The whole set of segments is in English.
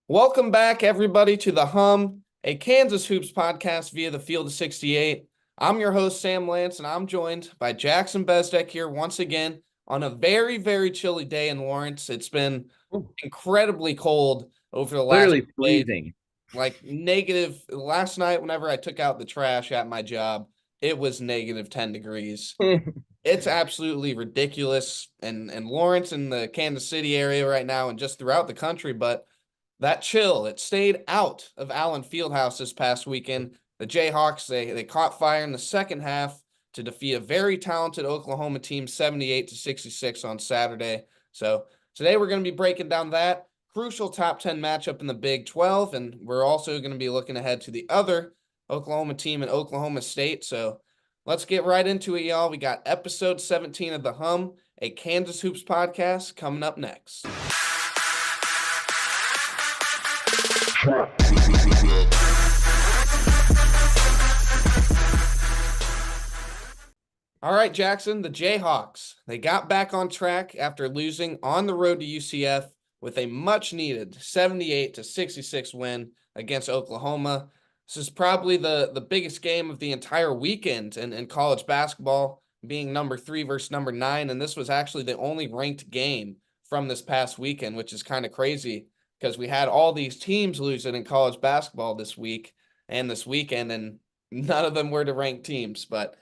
Welcome back, everybody, to The Hum, a Kansas Hoops podcast via the Field of 68. I'm your host, Sam Lance, and I'm joined by Jackson Bezdek here once again on a very, very chilly day in Lawrence. It's been incredibly cold over the last Literally few days. freezing. Like negative, last night, whenever I took out the trash at my job, it was negative 10 degrees. It's absolutely ridiculous in Lawrence and the Kansas City area right now and just throughout the country, but that chill, it stayed out of Allen Fieldhouse this past weekend. The Jayhawks, they caught fire in the second half to defeat a very talented Oklahoma team 78-66 on Saturday. So today we're going to be breaking down that crucial top 10 matchup in the Big 12, and we're also going to be looking ahead to the other Oklahoma team in Oklahoma State. So let's get right into it, y'all. We got episode 17 of The Hum, a Kansas Hoops podcast, coming up next. All right, Jackson, the Jayhawks, they got back on track after losing on the road to UCF with a much-needed 78-66 win against Oklahoma. This is probably the biggest game of the entire weekend in college basketball, being number 3 versus number 9, and this was actually the only ranked game from this past weekend, which is kind of crazy because we had all these teams losing in college basketball this week and this weekend, and none of them were to ranked teams. But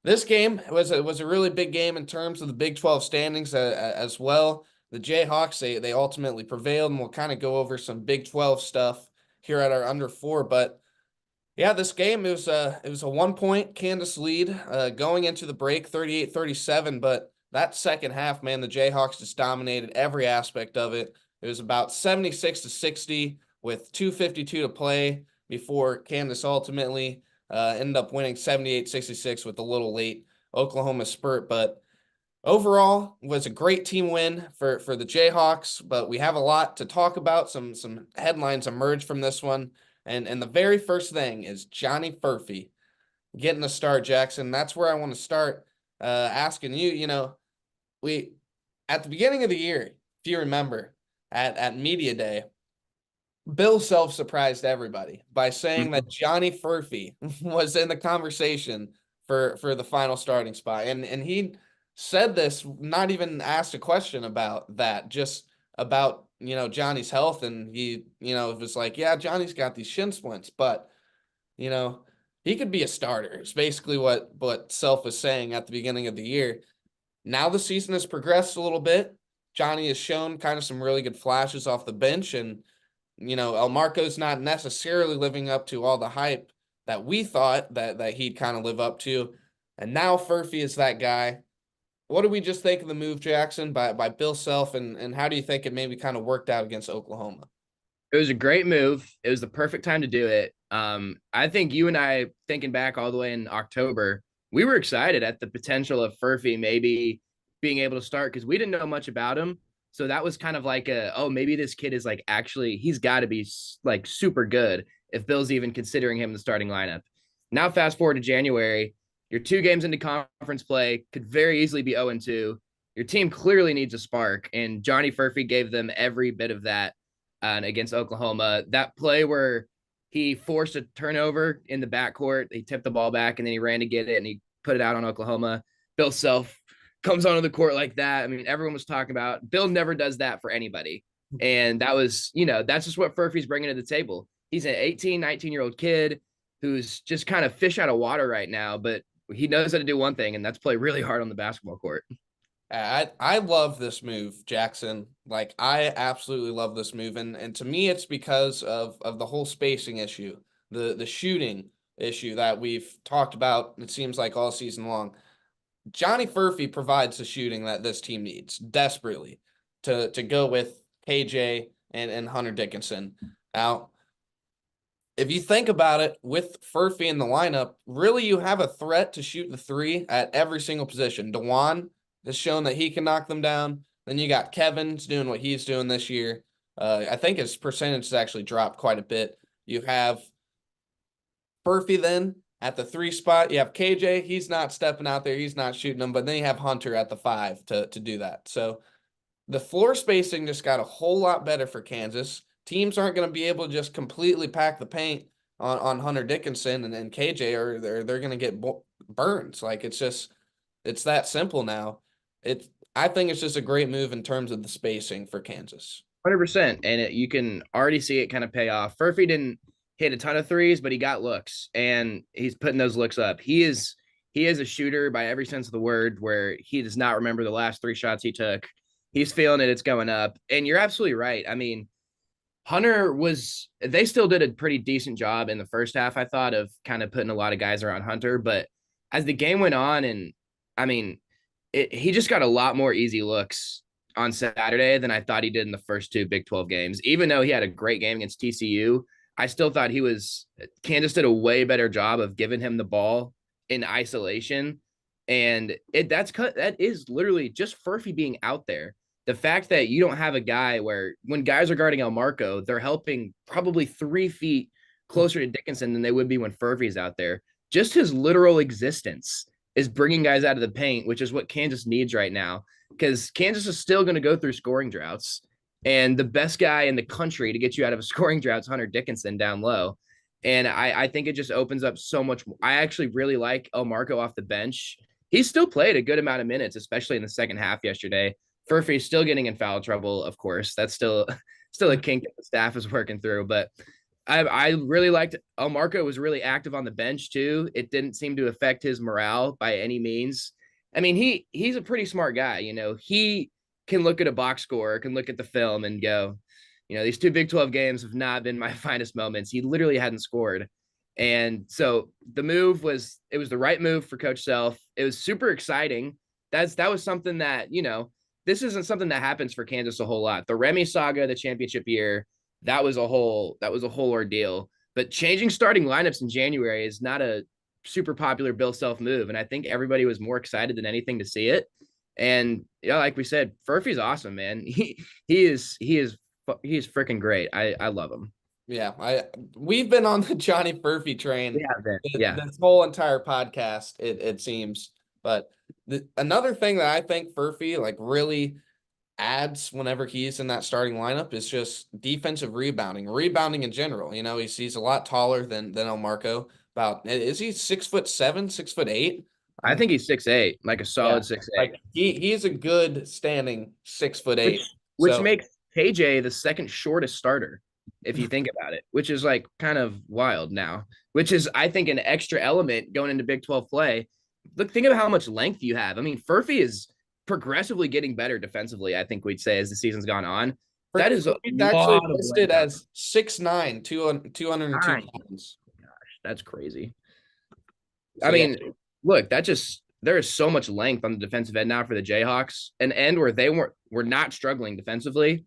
this game was a really big game in terms of the Big 12 standings as well. The Jayhawks, they ultimately prevailed, and we'll kind of go over some Big 12 stuff here at our Under 4. But yeah, this game, it was a 1-point Kansas lead going into the break, 38-37. But that second half, man, the Jayhawks just dominated every aspect of it. It was about 76-60 with 2:52 to play before Kansas ultimately ended up winning 78-66 with a little late Oklahoma spurt. But overall, was a great team win for the Jayhawks. But we have a lot to talk about. Some headlines emerged from this one. And the very first thing is Johnny Furphy getting the start, Jackson. That's where I want to start asking you, we at the beginning of the year, if you remember, at Media Day, Bill Self surprised everybody by saying that Johnny Furphy was in the conversation for the final starting spot. And he said this, not even asked a question about that, just about, Johnny's health. And he, was like, yeah, Johnny's got these shin splints, but, he could be a starter. It's basically what Self was saying at the beginning of the year. Now the season has progressed a little bit. Johnny has shown kind of some really good flashes off the bench, and El Marco's not necessarily living up to all the hype that we thought that he'd kind of live up to. And now Furphy is that guy. What do we just think of the move, Jackson, by Bill Self, and how do you think it maybe kind of worked out against Oklahoma? It was a great move. It was the perfect time to do it. I think you and I, thinking back all the way in October, we were excited at the potential of Furphy maybe being able to start because we didn't know much about him. So that was kind of like maybe this kid is like actually he's got to be like super good if Bill's even considering him the starting lineup. Now fast forward to January, you're 2 games into conference play, could very easily be 0-2. Your team clearly needs a spark, and Johnny Furphy gave them every bit of that against Oklahoma. That play where he forced a turnover in the backcourt, he tipped the ball back, and then he ran to get it, and he put it out on Oklahoma. Bill Self comes onto the court like that. I mean, everyone was talking about Bill never does that for anybody. And that was, that's just what Furphy's bringing to the table. He's an 18, 19-year-old kid who's just kind of fish out of water right now, but he knows how to do one thing, and that's play really hard on the basketball court. I love this move, Jackson. Like, I absolutely love this move. And to me, it's because of the whole spacing issue, the shooting issue that we've talked about, it seems like, all season long. Johnny Furphy provides the shooting that this team needs desperately to go with KJ and Hunter Dickinson. Now, if you think about it, with Furphy in the lineup, really you have a threat to shoot the 3 at every single position. DeJuan has shown that he can knock them down. Then you got Kevin's doing what he's doing this year. I think his percentage has actually dropped quite a bit. You have Furphy then at the 3 spot. You have KJ. He's not stepping out there. He's not shooting them. But then you have Hunter at the 5 to do that. So the floor spacing just got a whole lot better for Kansas. teams aren't going to be able to just completely pack the paint on Hunter Dickinson and KJ, or they're going to get burns. Like it's that simple now. I think it's just a great move in terms of the spacing for Kansas. 100%. And you can already see it kind of pay off. Furphy didn't hit a ton of threes, but he got looks, and he's putting those looks up. He is a shooter by every sense of the word, where he does not remember the last 3 shots he took. He's feeling it. It's going up. And you're absolutely right. I mean, they still did a pretty decent job in the first half, I thought, of kind of putting a lot of guys around Hunter. But as the game went on, and I mean, he just got a lot more easy looks on Saturday than I thought he did in the first 2 Big 12 games. Even though he had a great game against TCU, I still thought Kansas did a way better job of giving him the ball in isolation. And that is literally just Furphy being out there. The fact that you don't have a guy where when guys are guarding Elmarko, they're helping probably 3 feet closer to Dickinson than they would be when Furphy's out there. Just his literal existence is bringing guys out of the paint, which is what Kansas needs right now, because Kansas is still going to go through scoring droughts. And the best guy in the country to get you out of a scoring drought is Hunter Dickinson down low. And I think it just opens up so much. I actually really like Elmarko off the bench. He still played a good amount of minutes, especially in the second half yesterday. Furphy's still getting in foul trouble, of course. That's still a kink that the staff is working through. But I really liked Elmarko was really active on the bench too. It didn't seem to affect his morale by any means. I mean, he's a pretty smart guy. He can look at a box score, can look at the film and go, these 2 Big 12 games have not been my finest moments. He literally hadn't scored. And so the move was the right move for Coach Self. It was super exciting. That was something that, this isn't something that happens for Kansas a whole lot. The Remy saga, the championship year, that was a whole ordeal. But changing starting lineups in January is not a super popular Bill Self move. And I think everybody was more excited than anything to see it. And like we said, Furphy's awesome, man. He is freaking great. I love him. Yeah, we've been on the Johnny Furphy train. This whole entire podcast, it seems. But another thing that I think Furphy like really adds whenever he's in that starting lineup is just defensive rebounding in general. He's a lot taller than Elmarko. Is he 6'7", 6'8"? I think he's 6'8", like a solid 6'8". Like he's a good standing 6'8", which makes KJ the second shortest starter, if you think about it, which is like kind of wild now. Which is, I think, an extra element going into Big 12 play. Look, think of how much length you have. I mean, Furphy is progressively getting better defensively, I think we'd say, as the season's gone on. That is actually listed as 6'9", 202 pounds. Gosh, that's crazy. I mean, look, there is so much length on the defensive end now for the Jayhawks, an end where they were not struggling defensively.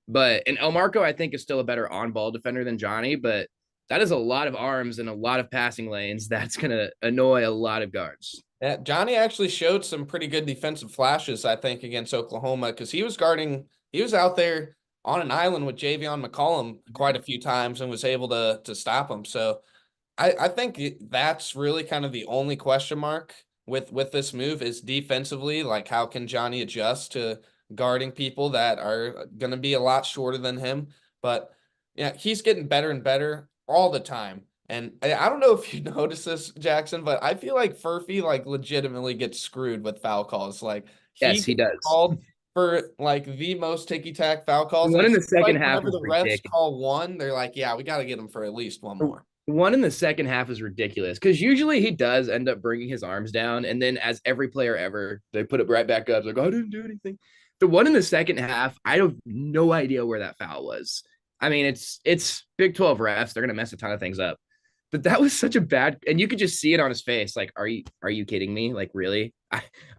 And Elmarko, I think, is still a better on-ball defender than Johnny, but that is a lot of arms and a lot of passing lanes. That's going to annoy a lot of guards. Yeah, Johnny actually showed some pretty good defensive flashes, I think, against Oklahoma, because he was out there on an island with Javion McCollum quite a few times and was able to stop him. So I think that's really kind of the only question mark with this move is defensively, like how can Johnny adjust to guarding people that are going to be a lot shorter than him. But yeah, he's getting better and better all the time. And I don't know if you noticed this, Jackson, but I feel like Furphy like legitimately gets screwed with foul calls. Like yes, he does. Called for like the most ticky-tack foul calls. One in the second half. Whenever the refs call one, they're like, yeah, we got to get him for at least one more. One in the second half is ridiculous because usually he does end up bringing his arms down. And then as every player ever, they put it right back up. It's like, oh, I didn't do anything. The one in the second half, I have no idea where that foul was. I mean, it's Big 12 refs. They're going to mess a ton of things up. But that was such a bad, and you could just see it on his face. Like, are you kidding me? Like, really?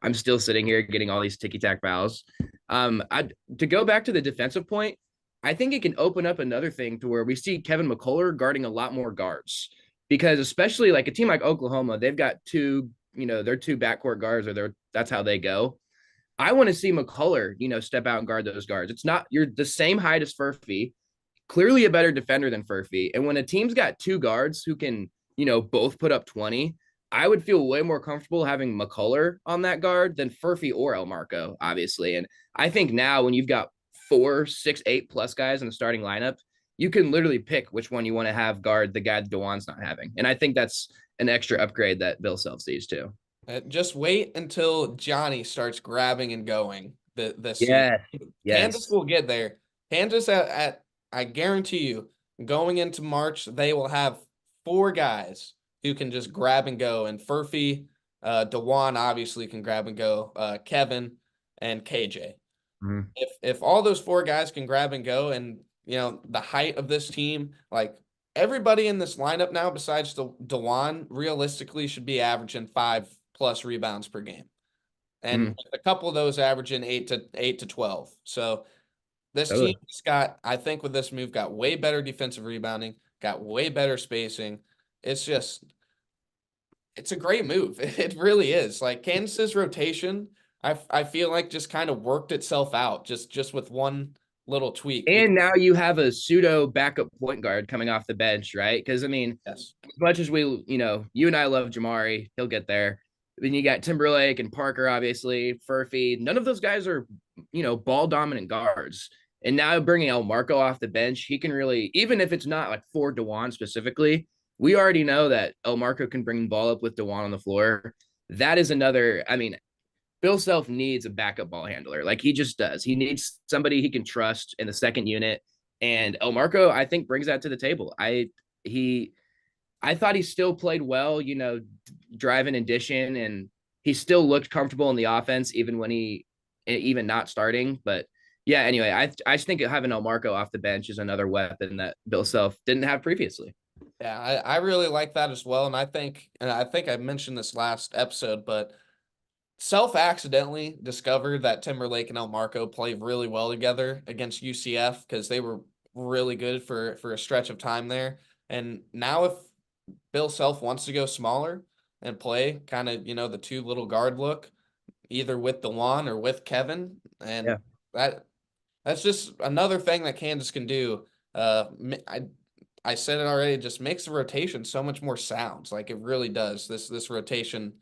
I'm still sitting here getting all these ticky-tack fouls. To go back to the defensive point, I think it can open up another thing to where we see Kevin McCullough guarding a lot more guards. Because especially like a team like Oklahoma, they've got their 2 backcourt guards, that's how they go. I want to see McCullough, step out and guard those guards. You're the same height as Furphy, clearly a better defender than Furphy. And when a team's got 2 guards who can, both put up 20, I would feel way more comfortable having McCullough on that guard than Furphy or Elmarko, obviously. And I think now when you've got 4, 6, 8 plus guys in the starting lineup, you can literally pick which one you want to have guard the guy that Dewan's not having. And I think that's an extra upgrade that Bill Self sees too. Just wait until Johnny starts grabbing and going this season. Yes. Kansas Yes. will get there. Kansas at I guarantee you, going into March, they will have four guys who can just grab and go. And Furphy, Dewan obviously can grab and go. Kevin and KJ. Mhm. If all those four guys can grab and go, and the height of this team, like everybody in this lineup now, besides Dewan, realistically should be averaging 5+ rebounds per game, and Mhm. a couple of those averaging 8 to 12. So this team Totally. has got, I think, with this move, got way better defensive rebounding, got way better spacing. It's just, it's a great move. It really is. Like Kansas's rotation, I feel like just kind of worked itself out just with one little tweak. And now you have a pseudo backup point guard coming off the bench, right? Because I mean, Yes. as much as you and I love Jamari, he'll get there. Then you got Timberlake and Parker, obviously, Furphy. None of those guys are, ball dominant guards. And now bringing El Marco off the bench, he can really, even if it's not like for Dewan specifically, we already know that El Marco can bring the ball up with Dewan on the floor. That is another, I mean, Bill Self needs a backup ball handler. Like he just does. He needs somebody he can trust in the second unit. And El Marco, I think, brings that to the table. He I thought he still played well, driving and dishing, and he still looked comfortable in the offense, even not starting. But yeah, anyway, I just think having El Marco off the bench is another weapon that Bill Self didn't have previously. Yeah, I really like that as well. And I think I mentioned this last episode, but Self accidentally discovered that Timberlake and El Marco play really well together against UCF because they were really good for a stretch of time there. And now if Bill Self wants to go smaller and play kind of, the two little guard look, either with DeJuan or with Kevin, Yeah. and that's just another thing that Kansas can do. I said it already, it just makes the rotation so much more sound. Like it really does. This rotation,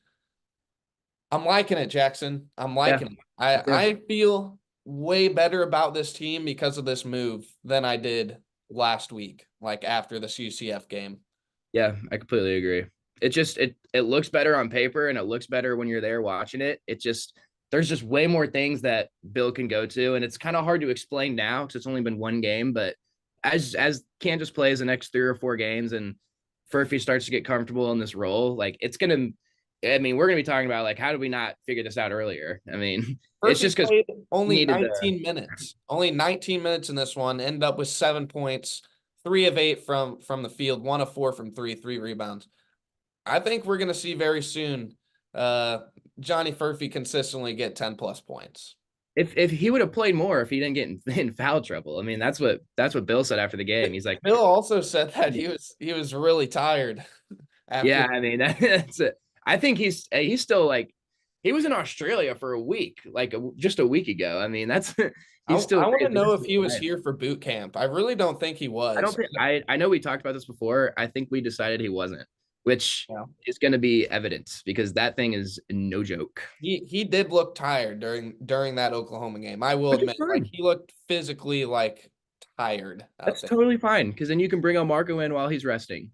I'm liking it, Jackson. I'm Yeah. liking it. I Yeah. I feel way better about this team because of this move than I did last week, like after this UCF game. Yeah, I completely agree. It looks better on paper and it looks better when you're there watching it. There's just way more things that Bill can go to, and it's kind of hard to explain now because it's only been one game. But as Kansas plays the next 3 or 4 games and Furphy starts to get comfortable in this role, like it's gonna. I mean, we're gonna be talking about like how did we not figure this out earlier? I mean, it's Murphy just because played he only needed 19 minutes. Only 19 minutes in this one. Ended up with 7 points, 3 of 8 from the field, 1 of 4 from three, 3 rebounds. I think we're gonna see very soon Johnny Furphy consistently get 10+ points. if he would have played more if he didn't get in foul trouble. I mean, that's what Bill said after the game. He's like, Bill also said that he was really tired after. yeah, I mean that's it. I think he's still like he was in Australia for a week, like just a week ago. I mean, that's I, he's still I want to crazy. know if he was here for boot camp. I really don't think he I don't was. think I know we talked about this before. I think we decided he wasn't, which Yeah. is going to be evidence because that thing is no joke. He did look tired during that Oklahoma game. I will Which is admit, like fine. he looked physically like tired out That's there. totally fine because then you can bring El Marco in while he's resting,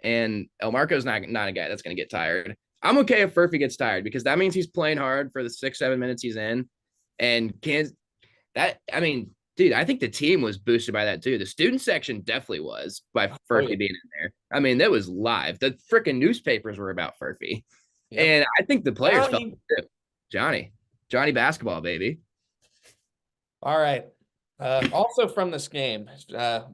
and El Marco's not a guy that's going to get tired. I'm okay if Furphy gets tired because that means he's playing hard for the 6 7 minutes he's in, and can't that. I mean, dude, I think the team was boosted by that too. The student section definitely was by Oh yeah. Furphy being in there. I mean, that was live. The freaking newspapers were about Furphy, Yep. and I think the players felt Johnny. it too. Johnny basketball baby. All right. Also from this game,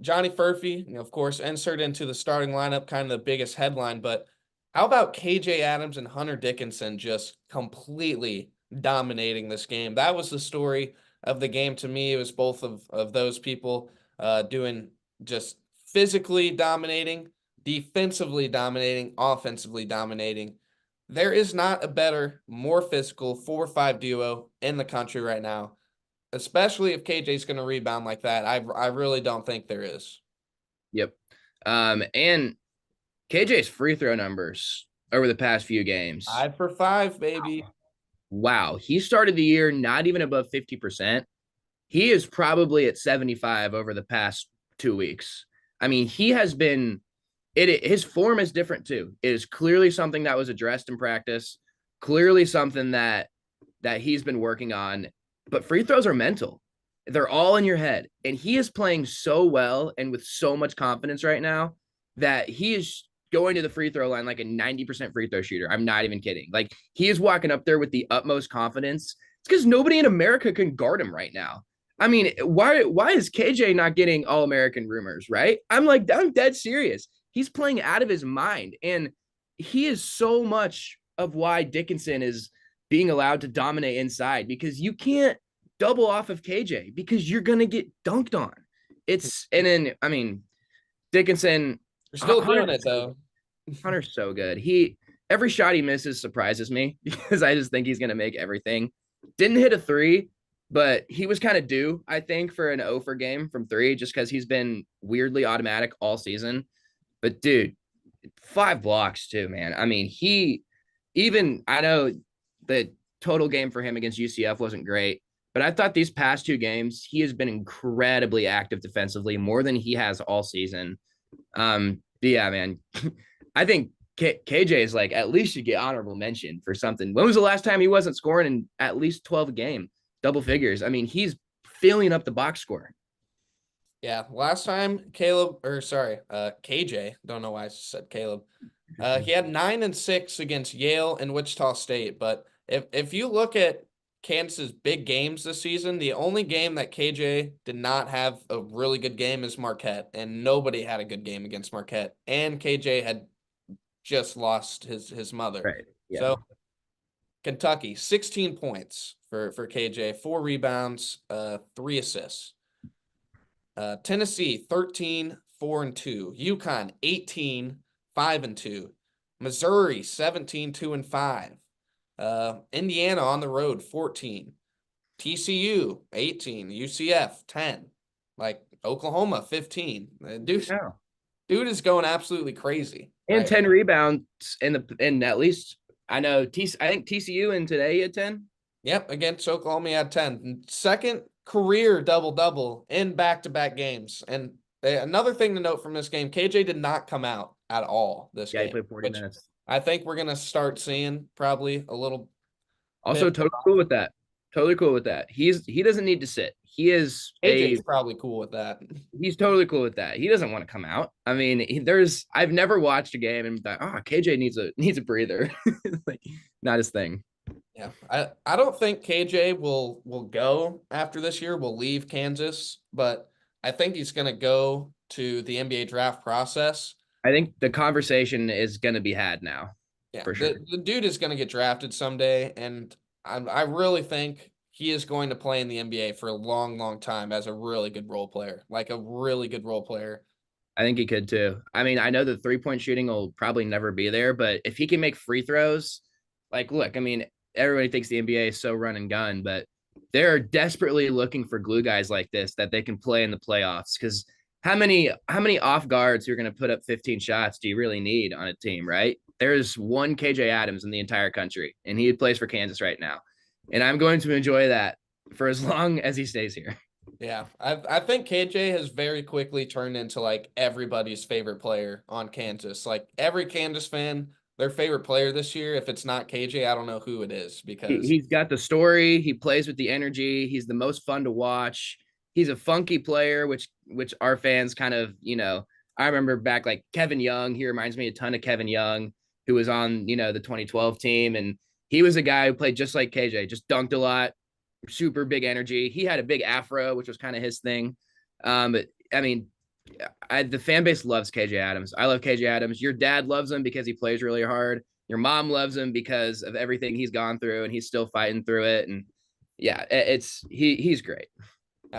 Johnny Furphy, of course, inserted into the starting lineup, kind of the biggest headline. But how about KJ Adams and Hunter Dickinson just completely dominating this game? That was the story of the game to me. It was both of those people doing just physically dominating, defensively dominating, offensively dominating. There is not a better, more physical 4-5 duo in the country right now, especially if KJ's going to rebound like that. I really don't think there is. Yep. And KJ's free throw numbers over the past few games. 5 for 5, baby. Wow. He started the year not even above 50%. He is probably at 75 over the past 2 weeks. I mean, he has been his form is different too. It is clearly something that was addressed in practice, clearly something that he's been working on. But free throws are mental. They're all in your head. And he is playing so well and with so much confidence right now that he is going to the free throw line like a 90% free throw shooter. I'm not even kidding. Like he is walking up there with the utmost confidence. It's because nobody in America can guard him right now. I mean, why is KJ not getting All-American rumors, right? I'm dead serious. He's playing out of his mind. And he is so much of why Dickinson is being allowed to dominate inside because you can't double off of KJ because you're gonna get dunked on. And then I mean Dickinson, You're still doing it though. Hunter's so good. Every shot he misses surprises me because I just think he's gonna make everything. Didn't hit a three, but he was kind of due, I think, for an 0 for game from three, just because he's been weirdly automatic all season. But dude, 5 blocks too, man. I mean, I know the total game for him against UCF wasn't great, but I thought these past 2 games, he has been incredibly active defensively, more than he has all season. But yeah, man, I think KJ is like, at least should get honorable mention for something. When was the last time he wasn't scoring in at least 12 a game, double figures? I mean, he's filling up the box score. Yeah, last time KJ, don't know why I said Caleb. He had 9 and 6 against Yale and Wichita State. But if you look at Kansas's big games this season, the only game that KJ did not have a really good game is Marquette, and nobody had a good game against Marquette. And KJ had just lost his mother. Right. Yeah. So Kentucky, 16 points for KJ, 4 rebounds, 3 assists. Tennessee, 13, 4 and 2. UConn, 18, 5 and 2. Missouri, 17, 2 and 5. Indiana on the road, 14. TCU, 18. UCF, 10. Like Oklahoma, 15. Dude is going absolutely crazy. And 10 rebounds in at least I think TCU in today had 10. Yep, against Oklahoma he had 10. Second career double-double in back-to-back games. And another thing to note from this game, KJ did not come out at all this game. Yeah, he played 40 minutes. I think we're going to start seeing probably a little Also, totally cool with that. Totally cool with that. He doesn't need to sit. KJ's probably cool with that. He's totally cool with that. He doesn't want to come out. I mean, I've never watched a game and thought, KJ needs a breather. Like, not his thing. Yeah, I don't think KJ will go after this year. Will leave Kansas, but I think he's going to go to the NBA draft process. I think the conversation is going to be had now. Yeah, for sure. The dude is going to get drafted someday, and I really think he is going to play in the NBA for a long, long time as a really good role player, like a really good role player. I think he could too. I mean, I know the 3-point shooting will probably never be there, but if he can make free throws, like, look, I mean, everybody thinks the NBA is so run and gun, but they're desperately looking for glue guys like this that they can play in the playoffs. Because how many off guards who are going to put up 15 shots do you really need on a team, right? There's one KJ Adams in the entire country, and he plays for Kansas right now. And I'm going to enjoy that for as long as he stays here. Yeah, I think KJ has very quickly turned into like everybody's favorite player on Kansas. Like every Kansas fan, their favorite player this year, if it's not KJ, I don't know who it is because he's got the story. He plays with the energy. He's the most fun to watch. He's a funky player, which our fans kind of, I remember back like Kevin Young. He reminds me a ton of Kevin Young, who was on, the 2012 team. And he was a guy who played just like KJ, just dunked a lot, super big energy. He had a big afro, which was kind of his thing. But I mean, the fan base loves KJ Adams. I love KJ Adams. Your dad loves him because he plays really hard. Your mom loves him because of everything he's gone through, and he's still fighting through it. And yeah, he's great.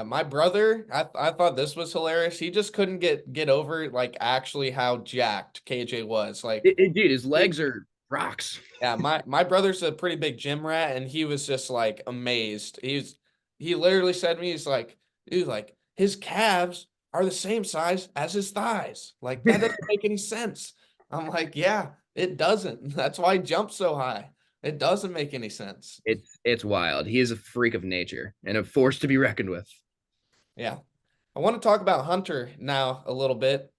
My brother, I thought this was hilarious. He just couldn't get over like actually how jacked KJ was. Like, dude, his legs are rocks. Yeah, my brother's a pretty big gym rat, and he was just like amazed. He literally said to me, he's like, dude, like his calves are the same size as his thighs. Like that doesn't make any sense. I'm like, yeah, it doesn't. That's why he jumps so high. It doesn't make any sense. It's wild. He is a freak of nature and a force to be reckoned with. Yeah. I want to talk about Hunter now a little bit.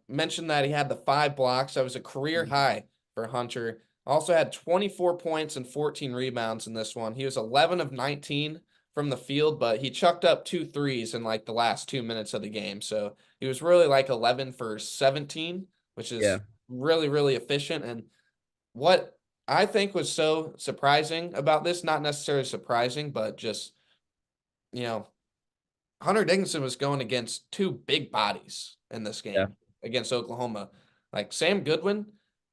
Mentioned that he had the 5 blocks. That was a career high for Hunter. Also had 24 points and 14 rebounds in this one. He was 11 of 19 from the field, but he chucked up 2 threes in like the last 2 minutes of the game. So he was really like 11 for 17, which Yeah. is really, really efficient. And what I think was so surprising about this, not necessarily surprising, but just, you know, Hunter Dickinson was going against two big bodies in this Yeah. game against Oklahoma. Like Sam Goodwin,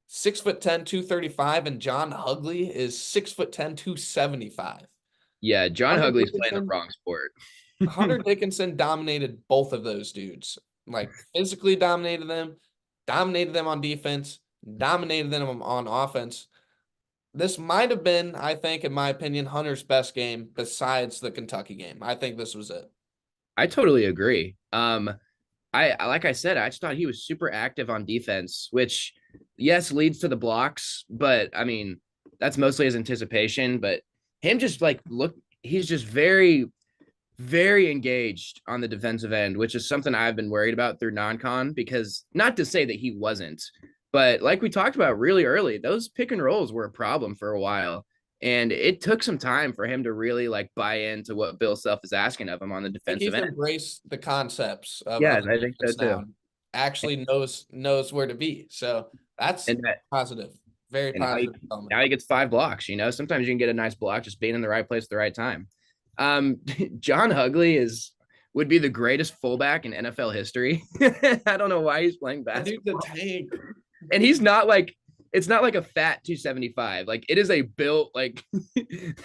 6'10", 235, and John Hugley is 6'10", 275. Yeah. John Hunter Hugley's playing the Dickinson, wrong sport. Hunter Dickinson dominated both of those dudes. Like physically dominated them on defense, dominated them on offense. This might have been, I think, in my opinion, Hunter's best game besides the Kentucky game. I think this was it. I totally agree. Like I said, I just thought he was super active on defense, which yes leads to the blocks, but I mean that's mostly his anticipation. But him just like he's just very, very engaged on the defensive end, which is something I've been worried about through non-con. Because not to say that he wasn't, but like we talked about really early, those pick and rolls were a problem for a while. And it took some time for him to really like buy into what Bill Self is asking of him on the I think defensive he's end. embraced the concepts Yeah, of I think so defense now too. and actually knows where to be. So that's And that, positive. Very and positive comment. now he gets 5 blocks. Sometimes you can get a nice block just being in the right place at the right time. John Hugley would be the greatest fullback in NFL history. I don't know why he's playing That dude's a basketball, tank. and he's not like it's not like a fat 275. Like it is a built like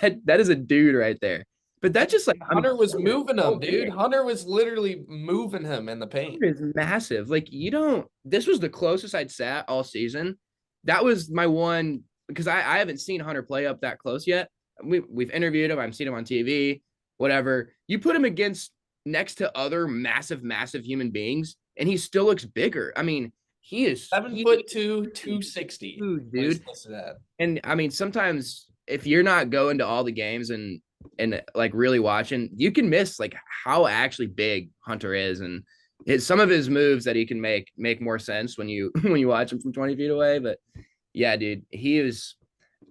that is a dude right there. But that just like Hunter was moving so him, dude. big. Hunter was literally moving him in the paint. Is massive. Like you don't. This was the closest I'd sat all season. That was my one because I haven't seen Hunter play up that close yet. We've interviewed him. I've seen him on TV. Whatever. You put him against next to other massive, massive human beings, and he still looks bigger. I mean, he is 7'2", 260. huge, What he's dude. listed at. And I mean, sometimes if you're not going to all the games and like really watching, you can miss like how actually big Hunter is, and some of his moves that he can make more sense when you when you watch him from 20 feet away. But yeah, dude, he is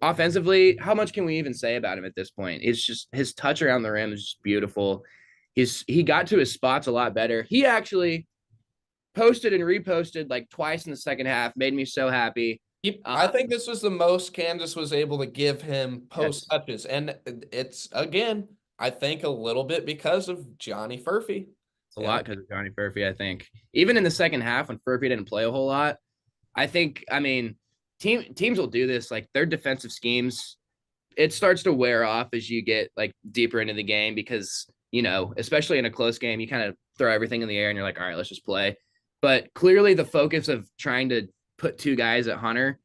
offensively. How much can we even say about him at this point? It's just his touch around the rim is just beautiful. He got to his spots a lot better. He actually posted and reposted like twice in the second half. Made me so happy. I think this was the most Kansas was able to give him post Yes. touches. And it's, again, I think a little bit because of Johnny Furphy. A lot because of Johnny Furphy, I think. Even in the second half when Furphy didn't play a whole lot, I think, I mean, teams will do this. Like their defensive schemes, it starts to wear off as you get like deeper into the game because, especially in a close game, you kind of throw everything in the air and you're like, all right, let's just play. But clearly the focus of trying to put 2 guys at Hunter,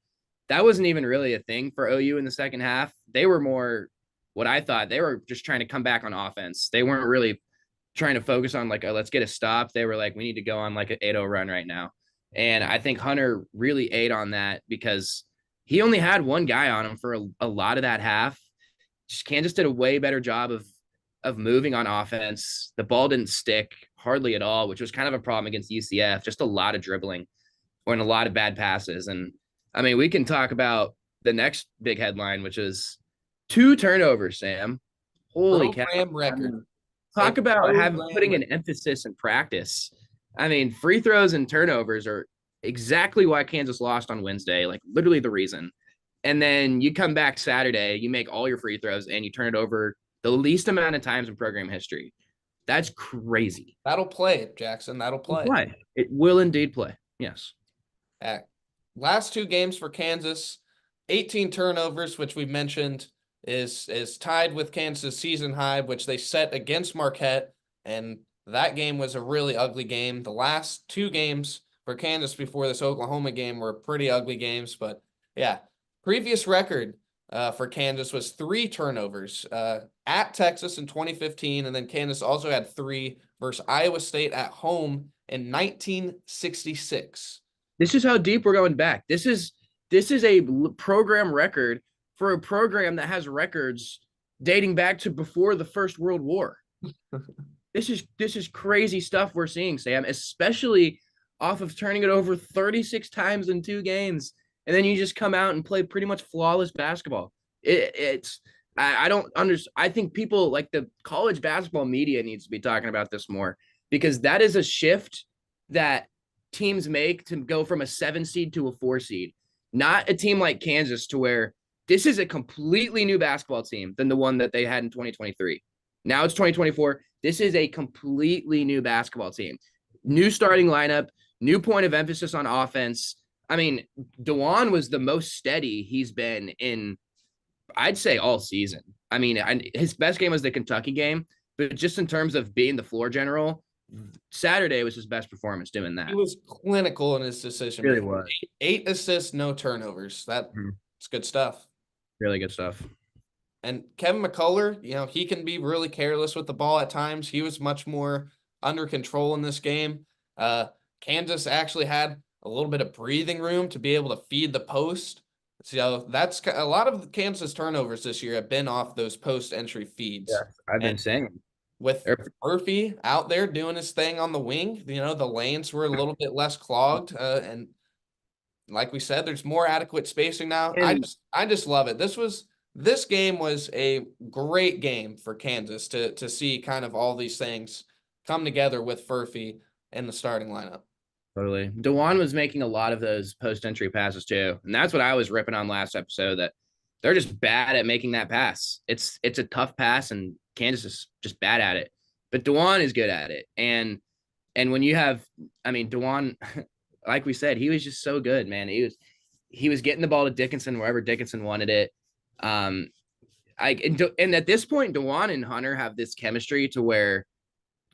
that wasn't even really a thing for OU in the second half. They were more what I thought. They were just trying to come back on offense. They weren't really trying to focus on like, let's get a stop. They were like, we need to go on like an 8-0 run right now. And I think Hunter really ate on that because he only had one guy on him for a lot of that half. Just Kansas did a way better job of moving on offense. The ball didn't stick hardly at all, which was kind of a problem against UCF. Just a lot of dribbling and a lot of bad passes. And I mean, we can talk about the next big headline, which is 2 turnovers, Sam. Holy cow. Program record. Talk about putting an emphasis in practice. I mean, free throws and turnovers are exactly why Kansas lost on Wednesday, like literally the reason. And then you come back Saturday, you make all your free throws and you turn it over the least amount of times in program history. That's crazy. That'll play, Jackson. That'll play. It will indeed play. Yes. Last 2 games for Kansas, 18 turnovers, which we mentioned is tied with Kansas season high, which they set against Marquette. And that game was a really ugly game. The last 2 games for Kansas before this Oklahoma game were pretty ugly games. But yeah, previous record for Kansas was 3 turnovers at Texas in 2015. And then Kansas also had 3 versus Iowa State at home in 1966. This is how deep we're going back. This is a program record for a program that has records dating back to before the First World War. this is crazy stuff we're seeing, Sam, especially off of turning it over 36 times in 2 games. And then you just come out and play pretty much flawless basketball. It's I don't understand. I think people like the college basketball media needs to be talking about this more because that is a shift that teams make to go from a 7 seed to a 4 seed. Not a team like Kansas to where this is a completely new basketball team than the one that they had in 2023. Now it's 2024. This is a completely new basketball team. New starting lineup, new point of emphasis on offense. I mean, DeJuan was the most steady he's been in, I'd say, all season. I mean, his best game was the Kentucky game, but just in terms of being the floor general, Saturday was his best performance doing that. He was clinical in his decision Really making. was. Eight assists, no turnovers. That's good stuff. Really good stuff. And Kevin McCullough, he can be really careless with the ball at times. He was much more under control in this game. Kansas actually had a little bit of breathing room to be able to feed the post. So that's a lot of Kansas turnovers this year have been off those post entry feeds. Yeah, I've been saying. With Murphy out there doing his thing on the wing, the lanes were a little bit less clogged. And like we said, there's more adequate spacing now. I just love it. This game was a great game for Kansas to see kind of all these things come together with Furphy in the starting lineup. Totally. DeJuan was making a lot of those post-entry passes too. And that's what I was ripping on last episode, that they're just bad at making that pass. It's a tough pass and Kansas is just bad at it. But DeJuan is good at it. And when you have, I mean, DeJuan, like we said, he was just so good, man. He was getting the ball to Dickinson wherever Dickinson wanted it. And at this point, DeJuan and Hunter have this chemistry to where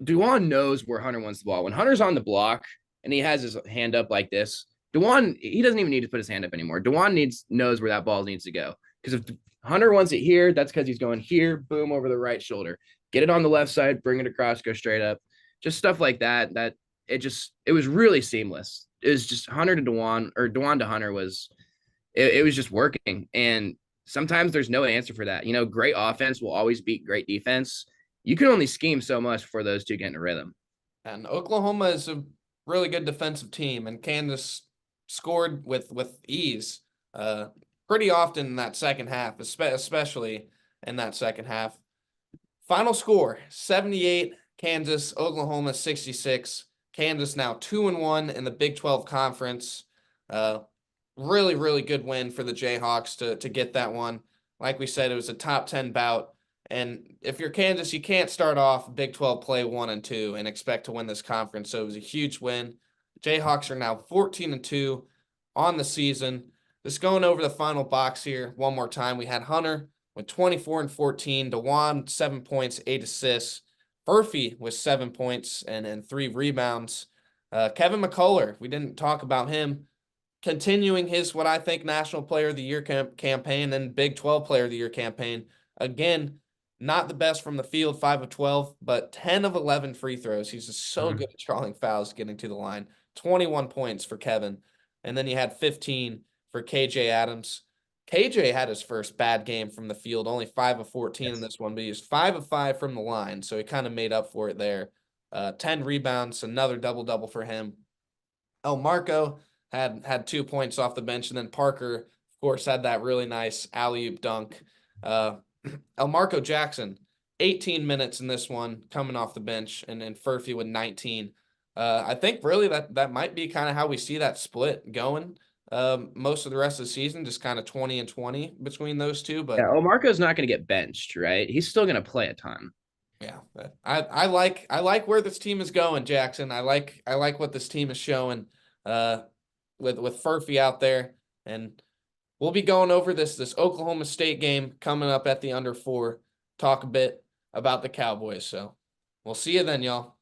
DeJuan knows where Hunter wants the ball. When Hunter's on the block and he has his hand up like this, DeJuan, he doesn't even need to put his hand up anymore. DeJuan knows where that ball needs to go. Because if Hunter wants it here, that's because he's going here, boom, over the right shoulder. Get it on the left side, bring it across, go straight up. Just stuff like that. It was really seamless. It was just Hunter to DeJuan, or DeJuan to Hunter it was just working. And sometimes there's no answer for that. Great offense will always beat great defense. You can only scheme so much before those two get in a rhythm. And Oklahoma is a really good defensive team, and Kansas scored with ease pretty often in that second half, especially in that second half. Final score, 78, Kansas, Oklahoma 66. Kansas now 2-1 in the Big 12 Conference. Really, really good win for the Jayhawks to get that one. Like we said, it was a top 10 bout. And if you're Kansas, you can't start off Big 12 play 1 and 2 and expect to win this conference. So it was a huge win. Jayhawks are now 14-2 on the season. Just going over the final box here one more time. We had Hunter with 24 and 14, DeJuan 7 points, 8 assists, Furphy with 7 points and 3 rebounds. Kevin McCullough, we didn't talk about him, continuing his what I think National Player of the Year campaign and Big 12 Player of the Year campaign. Again, not the best from the field, 5 of 12, but 10 of 11 free throws. He's just so good at drawing fouls, getting to the line. 21 points for Kevin. And then you had 15 for KJ Adams. KJ had his first bad game from the field, only 5 of 14 in this one, but he was 5 of 5 from the line, so he kind of made up for it there. 10 rebounds, another double-double for him. El Marco had 2 points off the bench, and then Parker, of course, had that really nice alley-oop dunk. Elmarco Jackson, 18 minutes in this one, coming off the bench, and Furphy with 19. I think really that might be kind of how we see that split going most of the rest of the season, just kind of 20 and 20 between those two. But yeah, Marco's not going to get benched, right? He's still going to play a ton. Yeah, I like where this team is going, Jackson. I like what this team is showing with Furphy out there, and we'll be going over this Oklahoma State game coming up at the under 4. Talk a bit about the Cowboys. So we'll see you then, y'all.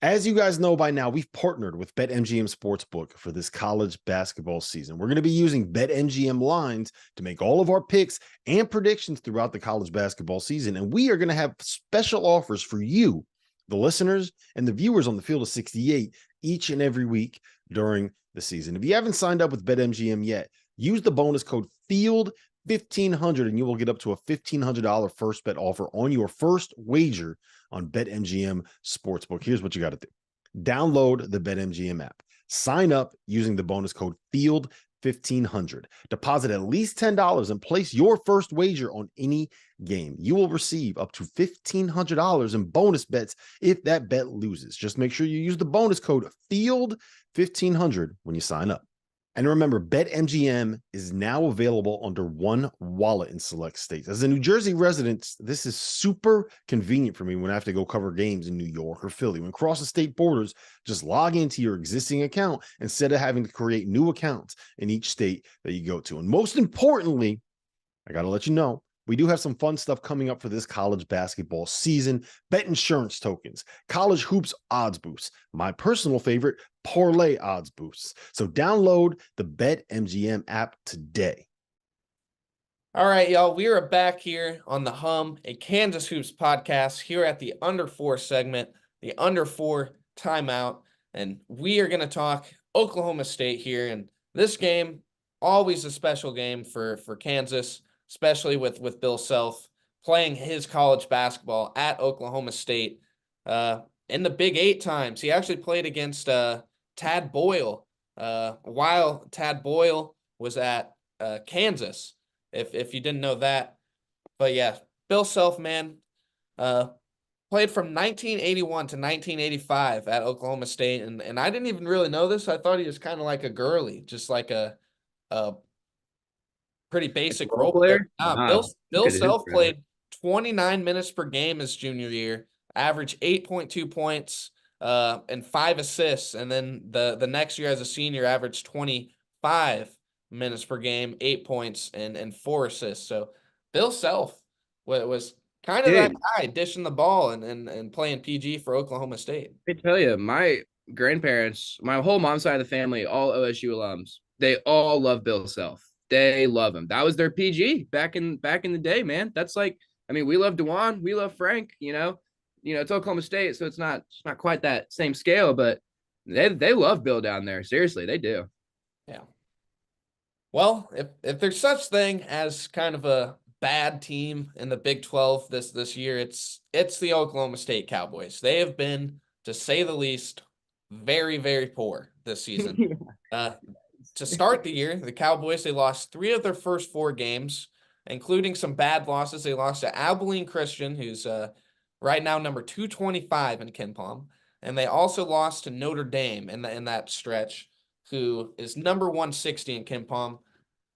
As you guys know by now, we've partnered with BetMGM Sportsbook for this college basketball season. We're going to be using BetMGM lines to make all of our picks and predictions throughout the college basketball season. And we are going to have special offers for you, the listeners and the viewers on the Field of 68 each and every week during the season. If you haven't signed up with BetMGM yet, use the bonus code FIELD $1,500, and you will get up to a $1,500 first bet offer on your first wager on BetMGM Sportsbook. Here's what you got to do. Download the BetMGM app. Sign up using the bonus code FIELD1500. Deposit at least $10 and place your first wager on any game. You will receive up to $1,500 in bonus bets if that bet loses. Just make sure you use the bonus code FIELD1500 when you sign up. And remember, BetMGM is now available under one wallet in select states. As a New Jersey resident, this is super convenient for me when I have to go cover games in New York or Philly. When crossing state borders, just log into your existing account instead of having to create new accounts in each state that you go to. And most importantly, I got to let you know, we do have some fun stuff coming up for this college basketball season. Bet insurance tokens, college hoops odds boosts, my personal favorite, parlay odds boosts. So download the BetMGM app today. All right, y'all, we are back here on the Hum, a Kansas Hoops podcast here at the Under 4 segment, the Under 4 timeout, and we are going to talk Oklahoma State here. And this game, always a special game for Kansas, especially with Bill Self playing his college basketball at Oklahoma State in the Big 8 times. He actually played against Tad Boyle while Tad Boyle was at Kansas, if you didn't know that. But yeah, Bill Self, man, played from 1981 to 1985 at Oklahoma State. And I didn't even really know this. I thought he was kind of like a girly, just like a pretty basic role player. Bill Self played 29 minutes per game his junior year, averaged 8.2 points and 5 assists. And then the next year as a senior, averaged 25 minutes per game, 8 points and 4 assists. So Bill Self was kind of that guy dishing the ball and playing PG for Oklahoma State. I tell you, my grandparents, my whole mom's side of the family, all OSU alums, they all love Bill Self. They love him. That was their PG back in the day, man. That's like, I mean, we love DeJuan, we love Frank, it's Oklahoma State, so it's not quite that same scale, but they love Bill down there. Seriously, they do. Yeah. Well, if there's such thing as kind of a bad team in the Big 12 this year, it's the Oklahoma State Cowboys. They have been, to say the least, very, very poor this season. To start the year, the Cowboys, they lost 3 of their first 4 games, including some bad losses. They lost to Abilene Christian, who's right now number 225 in KenPom, and they also lost to Notre Dame in that stretch, who is number 160 in KenPom.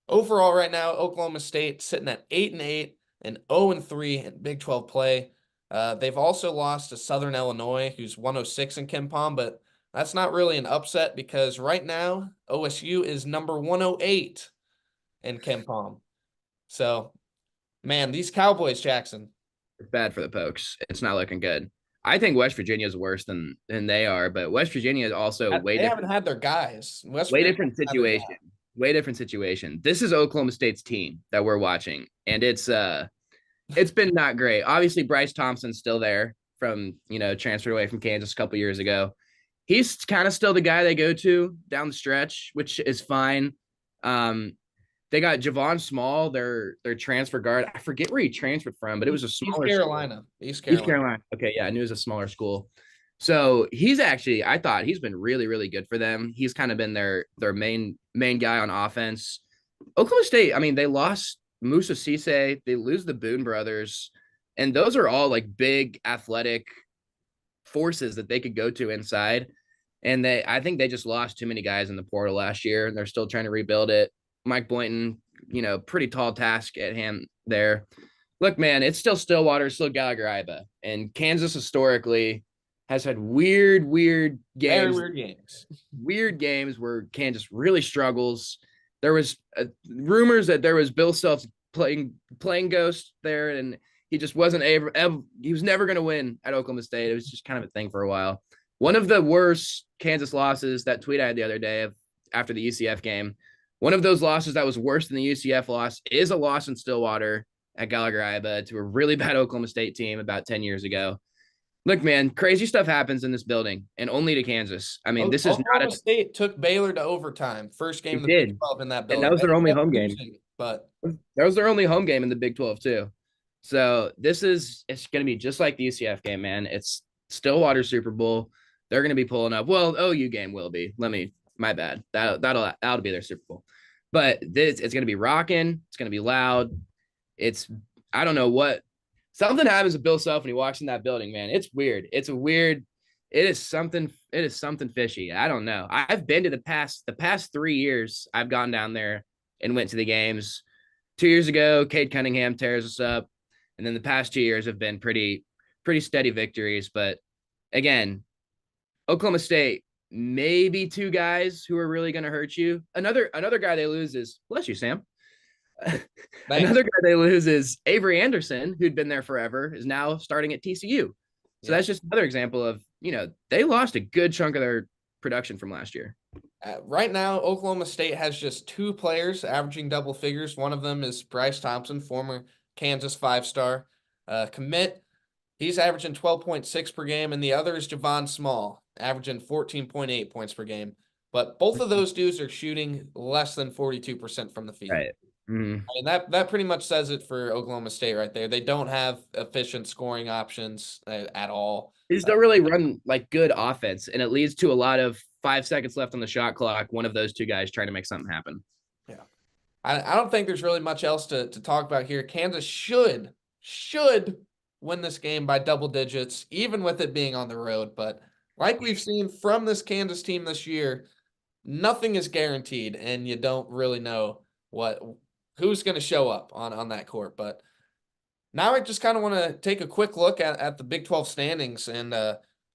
Overall, right now, Oklahoma State sitting at 8-8 and 0-3 in Big 12 play. They've also lost to Southern Illinois, who's 106 in KenPom, but that's not really an upset because right now OSU is number 108 in KenPom. So, man, these Cowboys, Jackson. It's bad for the Pokes. It's not looking good. I think West Virginia is worse than they are, but West Virginia is also they haven't had their guys. Way different situation. Way different situation. This is Oklahoma State's team that we're watching, and it's been not great. Obviously, Bryce Thompson's still there from transferred away from Kansas a couple years ago. He's kind of still the guy they go to down the stretch, which is fine. They got Javon Small, their transfer guard. I forget where he transferred from, but it was a smaller East Carolina. Okay, yeah, I knew it was a smaller school. So he's actually, I thought he's been really, really good for them. He's kind of been their main guy on offense. Oklahoma State, I mean, they lost Musa Cisse. They lose the Boone brothers. And those are all like big athletic forces that they could go to inside. And I think they just lost too many guys in the portal last year, and they're still trying to rebuild it. Mike Boynton, pretty tall task at hand there. Look, man, it's still Stillwater, it's still Gallagher-Iba. And Kansas historically has had weird games. Very weird games. Weird games where Kansas really struggles. There was rumors that there was Bill Self playing ghost there, and he just wasn't able. He was never going to win at Oklahoma State. It was just kind of a thing for a while. One of the worst Kansas losses, that tweet I had the other day after the UCF game, one of those losses that was worse than the UCF loss is a loss in Stillwater at Gallagher-Iba to a really bad Oklahoma State team about 10 years ago. Look, man, crazy stuff happens in this building, and only to Kansas. I mean, this is not Oklahoma State took Baylor to overtime. First game of the Big 12 in that building. And that was their only home game. but that was their only home game in the Big 12 too. So it's going to be just like the UCF game, man. It's Stillwater Super Bowl. They're going to be pulling up. Well, OU game will be. My bad. That'll be their Super Bowl. But it's going to be rocking. It's going to be loud. I don't know what, something happens with Bill Self when he walks in that building, man. It's weird. It is something fishy. I don't know. I've been to the past 3 years. I've gone down there and went to the games. 2 years ago, Cade Cunningham tears us up. And then the past 2 years have been pretty steady victories. But again, Oklahoma State, maybe 2 guys who are really going to hurt you. Another guy they lose is, bless you, Sam. Another guy they lose is Avery Anderson, who'd been there forever, is now starting at TCU. So that's just another example of, they lost a good chunk of their production from last year. Right now, Oklahoma State has just 2 players averaging double figures. One of them is Bryce Thompson, former Kansas 5-star commit. He's averaging 12.6 per game, and the other is Javon Small, averaging 14.8 points per game. But both of those dudes are shooting less than 42% from the field. Right. Mm-hmm. I mean, that pretty much says it for Oklahoma State right there. They don't have efficient scoring options at all. They just don't really run like good offense, and it leads to a lot of 5 seconds left on the shot clock. One of those 2 guys trying to make something happen. Yeah, I don't think there's really much else to talk about here. Kansas should win this game by double digits, even with it being on the road. But like we've seen from this Kansas team this year, nothing is guaranteed, and you don't really know who's going to show up on that court. But now I just kind of want to take a quick look at the Big 12 standings and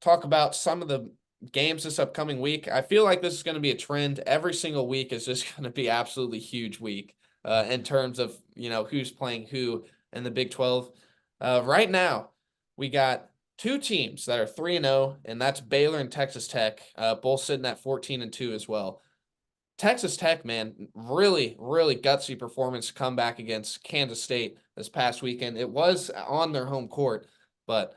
talk about some of the games this upcoming week. I feel like this is going to be a trend. Every single week is just going to be absolutely huge week in terms of, who's playing who in the Big 12. Right now, we got 2 teams that are 3-0, and that's Baylor and Texas Tech, both sitting at 14-2 as well. Texas Tech, man, really, really gutsy performance to come back against Kansas State this past weekend. It was on their home court, but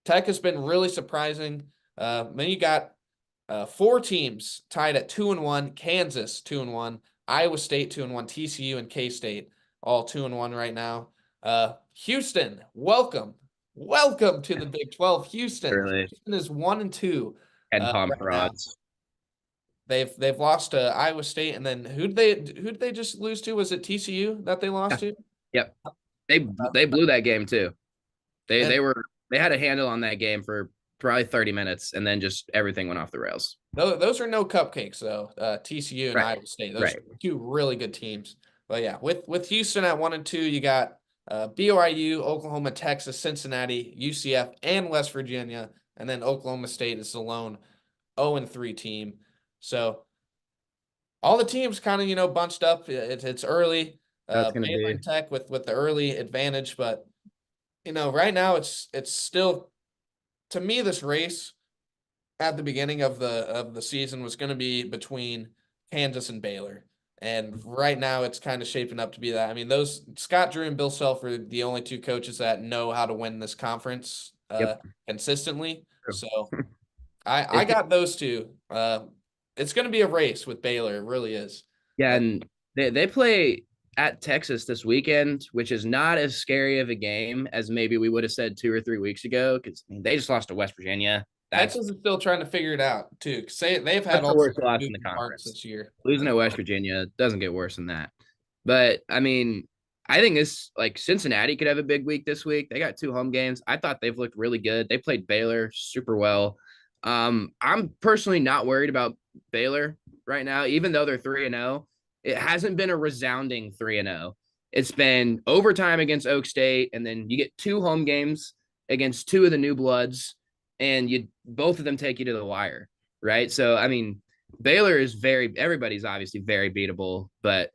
Tech has been really surprising. Then you got 4 teams tied at 2-1, Kansas 2-1, Iowa State 2-1, TCU and K-State all 2-1 right now. Houston, welcome to the Big 12. Houston Houston is 1-2. And Palm right. They've lost to Iowa State, and then who'd they just lose to? Was it TCU that they lost to? Yep. They blew that game too. They had a handle on that game for probably 30 minutes, and then just everything went off the rails. Those are no cupcakes though. TCU and Iowa State. Those are 2 really good teams. But yeah, with Houston at 1-2, you got BYU, Oklahoma, Texas, Cincinnati, UCF, and West Virginia, and then Oklahoma State is the lone 0-3 team. So all the teams kind of, bunched up. It's early. Baylor and Tech with the early advantage, but right now it's still, to me, this race at the beginning of the season was going to be between Kansas and Baylor. And right now it's kind of shaping up to be that. I mean, those Scott Drew and Bill Self are the only 2 coaches that know how to win this conference consistently. So I got those 2. It's going to be a race with Baylor. It really is. Yeah, and they play at Texas this weekend, which is not as scary of a game as maybe we would have said 2 or 3 weeks ago, because they just lost to West Virginia. Texas is still trying to figure it out too, because they've had all the worst loss in the conference this year. Losing at West Virginia doesn't get worse than that. But I mean, I think this, like, Cincinnati could have a big week this week. They got 2 home games. I thought they've looked really good. They played Baylor super well. I'm personally not worried about Baylor right now, even though they're 3-0. It hasn't been a resounding 3-0. It's been overtime against Oak State, and then you get 2 home games against 2 of the new bloods, and both of them take you to the wire, right? So, I mean, Baylor is everybody's obviously very beatable, but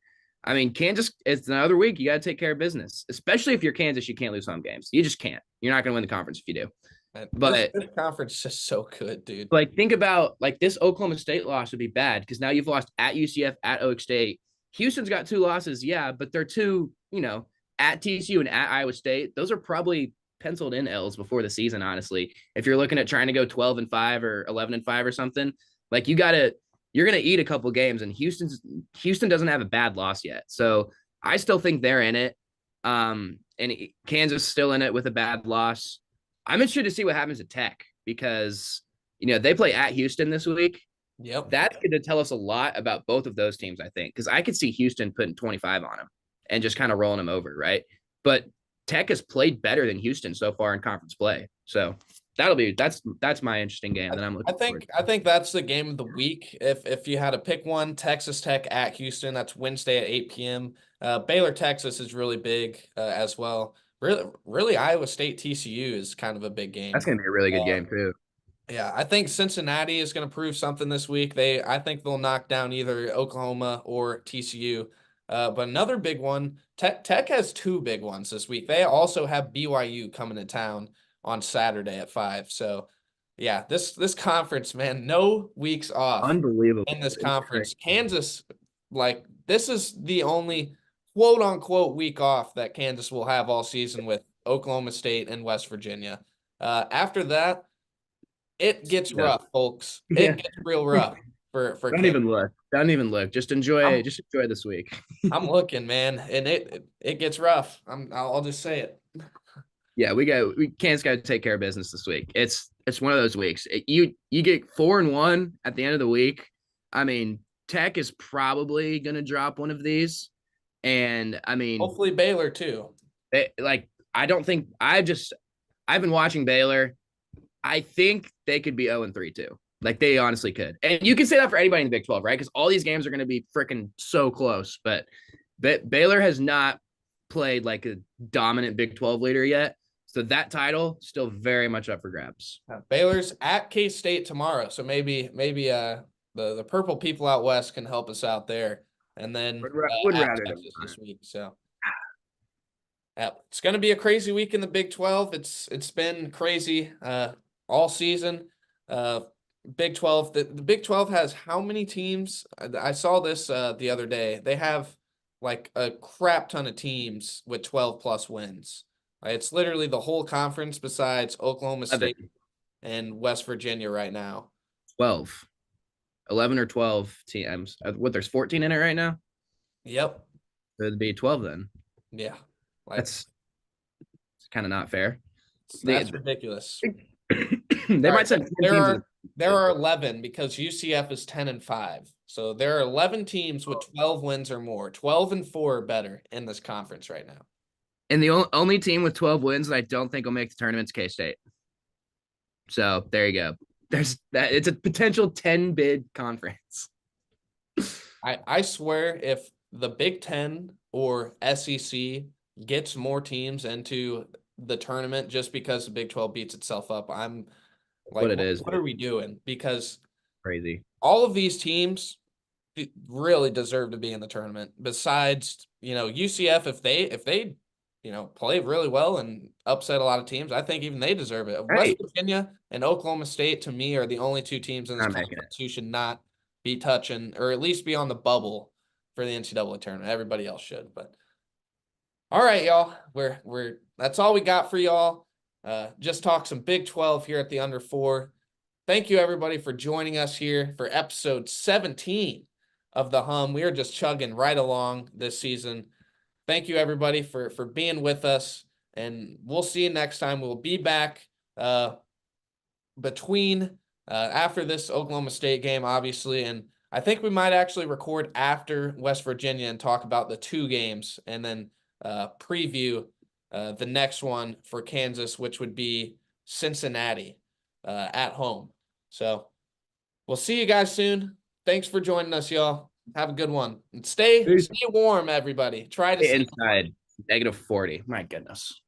I mean, Kansas, it's another week. You got to take care of business, especially if you're Kansas. You can't lose home games. You just can't. You're not going to win the conference if you do. But this conference is just so good, dude. Like, think about, like, this Oklahoma State loss would be bad because now you've lost at UCF, at Oak State. Houston's got 2 losses, yeah, but they're 2, at TCU and at Iowa State. Those are probably penciled in L's before the season, honestly. If you're looking at trying to go 12-5 or 11-5 or something, like, you're going to eat a couple games, and Houston doesn't have a bad loss yet. So I still think they're in it. And Kansas still in it with a bad loss. I'm interested to see what happens at Tech because they play at Houston this week. Yep. That's going to tell us a lot about both of those teams, I think, because I could see Houston putting 25 on them and just kind of rolling them over, right? But Tech has played better than Houston so far in conference play, so that's my interesting game that I'm looking forward to. I think that's the game of the week. If you had to pick one, Texas Tech at Houston, that's Wednesday at 8 p.m. Baylor, Texas is really big as well. Really, Iowa State TCU is kind of a big game. That's going to be a really good game too. Yeah, I think Cincinnati is going to prove something this week. I think they'll knock down either Oklahoma or TCU. But another big one, Tech has two big ones this week. They also have BYU coming to town on Saturday at 5. So, yeah, this conference, man, no weeks off. Unbelievable In this conference. Kansas, like, this is the only quote unquote week off that Kansas will have all season with Oklahoma State and West Virginia. After that, it gets rough, folks. It gets real rough for Don't Kansas. even look. Don't even look. Just enjoy this week. I'm looking, man, and it gets rough. I'll just say it. Yeah, Kansas got to take care of business this week. It's one of those weeks. You get 4-1 at the end of the week. I mean, Tech is probably going to drop one of these, and I mean, hopefully Baylor too. I don't think I've been watching Baylor. I think they could be 0-3 too. Like they honestly could. And you can say that for anybody in the Big 12, right? Because all these games are going to be freaking so close. But Baylor has not played like a dominant Big 12 leader yet. So that title still very much up for grabs. Baylor's at K-State tomorrow. So maybe the purple people out west can help us out there. And then would at rather Texas this week. So it's going to be a crazy week in the Big 12. It's been crazy all season. Big 12. The Big 12 has how many teams? I saw this the other day. They have like a crap ton of teams with 12 plus wins. It's literally the whole conference besides Oklahoma State and West Virginia right now. 11 or 12 teams. There's 14 in it right now? Yep. So it'd be 12 then. Yeah. It's kind of not fair. That's ridiculous. They might send there are 11 because UCF is 10-5. So there are 11 teams with 12 wins or more. 12-4 or better in this conference right now. And the only team with 12 wins that I don't think will make the tournament is K-State. So there you go. There's that. It's a potential 10 bid conference. I swear if the Big Ten or SEC gets more teams into the tournament just because the Big 12 beats itself up, I'm like, what are we doing? Because crazy. All of these teams really deserve to be in the tournament. Besides, UCF, if they play really well and upset a lot of teams, I think even they deserve it. West Virginia and Oklahoma State, to me, are the only two teams in this conference who should not be touching, or at least be on the bubble for the NCAA tournament. Everybody else should, but all right, y'all. That's all we got for y'all. Just talk some Big 12 here at the Under 4. Thank you, everybody, for joining us here for episode 17 of The Hum. We are just chugging right along this season. Thank you, everybody, for being with us, and we'll see you next time. We'll be back after this Oklahoma State game, obviously, and I think we might actually record after West Virginia and talk about the two games, and then preview the next one for Kansas, which would be Cincinnati at home. So we'll see you guys soon. Thanks for joining us, y'all. Have a good one. And stay warm, everybody. Try to stay inside. -40. My goodness.